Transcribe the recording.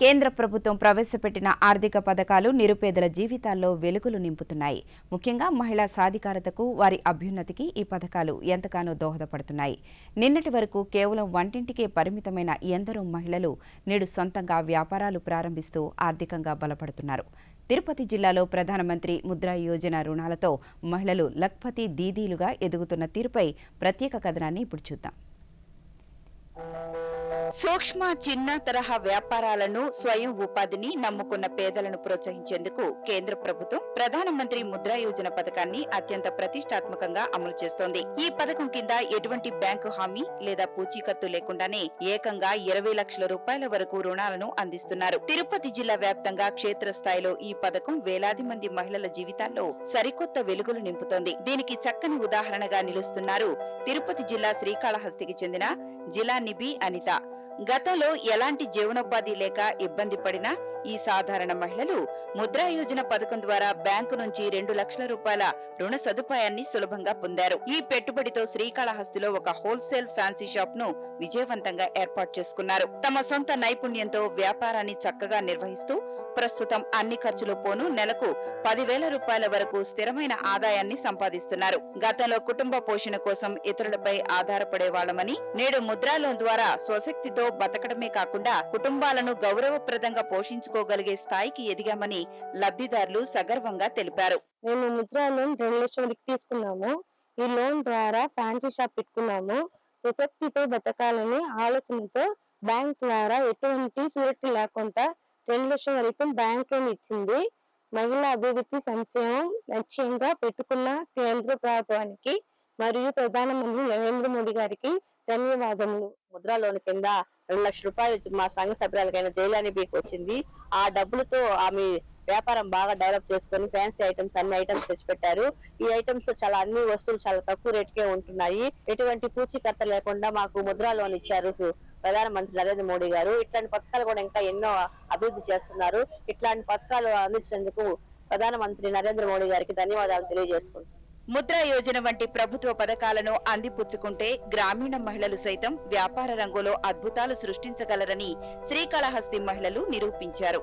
కేంద్ర ప్రభుత్వం ప్రవేశపెట్టిన ఆర్థిక పథకాలు నిరుపేదల జీవితాల్లో వెలుగులు నింపుతున్నాయి. ముఖ్యంగా మహిళా సాధికారతకు, వారి అభ్యున్నతికి ఈ పథకాలు ఎంతగానో దోహదపడుతున్నాయి. నిన్నటి వరకు కేవలం వంటింటికే పరిమితమైన ఎందరో మహిళలు నేడు సొంతంగా వ్యాపారాలు ప్రారంభిస్తూ ఆర్థికంగా బలపడుతున్నారు. తిరుపతి జిల్లాలో ప్రధానమంత్రి ముద్రా యోజన రుణాలతో మహిళలు లఖ్పతి దీదీలుగా ఎదుగుతున్న తీరుపై ప్రత్యేక కథనాన్ని ఇప్పుడు చూద్దాం. సూక్ష్మ చిన్న తరహా వ్యాపారాలను, స్వయం ఉపాధిని నమ్ముకున్న పేదలను ప్రోత్సహించేందుకు కేంద్ర ప్రభుత్వం ప్రధానమంత్రి ముద్రా యోజన పథకాన్ని అత్యంత ప్రతిష్టాత్మకంగా అమలు చేస్తోంది. ఈ పథకం కింద ఎటువంటి బ్యాంకు హామీ లేదా పూచీకత్తు లేకుండానే ఏకంగా 20 లక్షల రూపాయల వరకు రుణాలను అందిస్తున్నారు. తిరుపతి జిల్లా వ్యాప్తంగా క్షేత్రస్థాయిలో ఈ పథకం వేలాది మంది మహిళల జీవితాల్లో సరికొత్త వెలుగులు నింపుతోంది. దీనికి చక్కని ఉదాహరణగా నిలుస్తున్నారు తిరుపతి జిల్లా శ్రీకాళహస్తికి చెందిన జిలానిబి అనిత. గతంలో ఎలాంటి జీవనోపాధి లేక ఇబ్బంది పడిన ఈ సాధారణ మహిళలు ముద్రా యోజన పథకం ద్వారా బ్యాంకు నుంచి 2 లక్షల రూపాయల రుణ సదుపాయాన్ని సులభంగా పొందారు. ఈ పెట్టుబడితో శ్రీకాళహస్తిలో ఒక హోల్సేల్ ఫ్యాన్సీ షాప్ ను విజయవంతంగా ఏర్పాటు చేసుకున్నారు. తమ సొంత నైపుణ్యంతో వ్యాపారాన్ని చక్కగా నిర్వహిస్తూ ప్రస్తుతం అన్ని ఖర్చులు పోను నెలకు 10,000 రూపాయల వరకు స్థిరమైన ఆదాయాన్ని సంపాదిస్తున్నారు. గతంలో కుటుంబ పోషణ కోసం ఇతరులపై ఆధారపడేవాళ్లమని నేడు ముద్రా లోన్ ద్వారా స్వశక్తితో బతకడమే కాకుండా కుటుంబాలను గౌరవప్రదంగా పోషించుకోగలిగే స్థాయికి ఎదిగామని లబ్ధిదారులు సగర్వంగా తెలిపారు. మేము ముద్రా లోన్ 2 లక్షల తీసుకున్నాము. ఈ లోన్ ద్వారా ఫ్యాన్సీ షాప్ పెట్టుకున్నాము. స్వశక్తితో బతకాలనే ఆలోచనతో బ్యాంక్ ద్వారా ఎటువంటి షూరిటీ లేకుండా 2 లక్షల వరకు బ్యాంక్ లోన్ ఇచ్చింది. మహిళా అభివృద్ధి సంక్షేమం లక్ష్యంగా పెట్టుకున్న కేంద్ర ప్రభుత్వానికి మరియు ప్రధానమంత్రి నరేంద్ర మోడీ గారికి ధన్యవాదములు. ముద్రా లోన్ కింద 2 లక్షల రూపాయలు మా సంఘ సభ్యులకైన జైలానిబికి వచ్చింది. ఆ డబ్బులతో ఆమె వ్యాపారం బాగా డెవలప్ చేసుకుని ఫ్యాన్సీ ఐటమ్స్ అన్ని ఐటమ్స్ తెచ్చిపెట్టారు. ఈ ఐటమ్స్ చాలా అన్ని వస్తువులు చాలా తక్కువ రేటుకే ఉంటున్నాయి. ఎటువంటి పూచీకత్త లేకుండా మాకు ముద్రా లోన్ ఇచ్చారు ప్రధానమంత్రి నరేంద్ర మోడీ గారు. ఇట్లాంటి పథకాలు కూడా ఇంకా ఎన్నో అభివృద్ధి చేస్తున్నారు. ఇట్లాంటి పథకాలు అందించినందుకు ప్రధానమంత్రి నరేంద్ర మోడీ గారికి ధన్యవాదాలు తెలియజేసుకుంటున్నాను. ముద్రా యోజన వంటి ప్రభుత్వ పథకాలను అందిపుచ్చుకుంటే గ్రామీణ మహిళలు సైతం వ్యాపార రంగంలో అద్భుతాలు సృష్టించగలరని శ్రీకాళహస్తి మహిళలు నిరూపించారు.